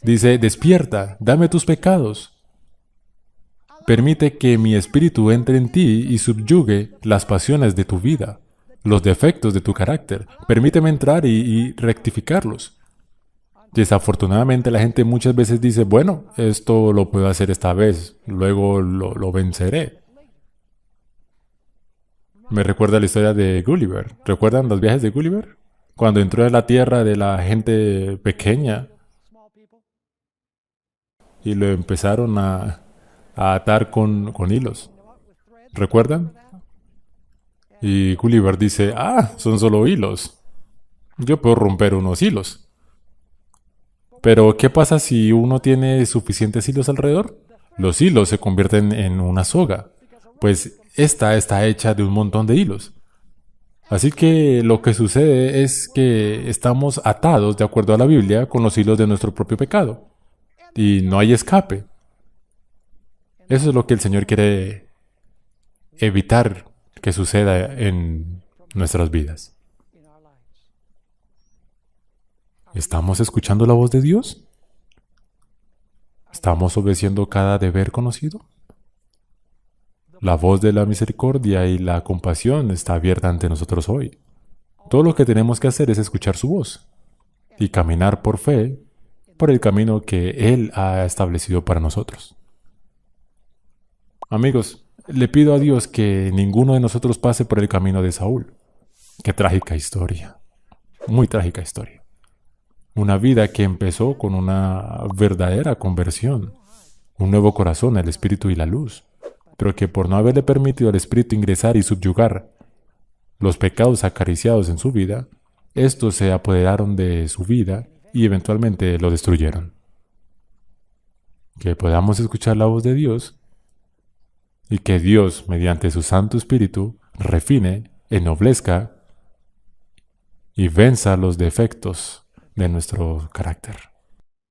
Dice, despierta, dame tus pecados. Permite que mi espíritu entre en ti y subyugue las pasiones de tu vida, los defectos de tu carácter. Permíteme entrar y rectificarlos. Desafortunadamente la gente muchas veces dice, bueno, esto lo puedo hacer esta vez, luego lo venceré. Me recuerda la historia de Gulliver. ¿Recuerdan los viajes de Gulliver? Cuando entró a la tierra de la gente pequeña y lo empezaron a atar con hilos. ¿Recuerdan? Y Gulliver dice, son solo hilos. Yo puedo romper unos hilos. Pero, ¿qué pasa si uno tiene suficientes hilos alrededor? Los hilos se convierten en una soga, pues esta está hecha de un montón de hilos. Así que lo que sucede es que estamos atados, de acuerdo a la Biblia, con los hilos de nuestro propio pecado. Y no hay escape. Eso es lo que el Señor quiere evitar que suceda en nuestras vidas. ¿Estamos escuchando la voz de Dios? ¿Estamos obedeciendo cada deber conocido? La voz de la misericordia y la compasión está abierta ante nosotros hoy. Todo lo que tenemos que hacer es escuchar su voz y caminar por fe por el camino que Él ha establecido para nosotros. Amigos, le pido a Dios que ninguno de nosotros pase por el camino de Saúl. Qué trágica historia. Muy trágica historia. Una vida que empezó con una verdadera conversión, un nuevo corazón, el Espíritu y la luz, pero que por no haberle permitido al Espíritu ingresar y subyugar los pecados acariciados en su vida, estos se apoderaron de su vida y eventualmente lo destruyeron. Que podamos escuchar la voz de Dios y que Dios, mediante su Santo Espíritu, refine, ennoblezca y venza los defectos de nuestro carácter.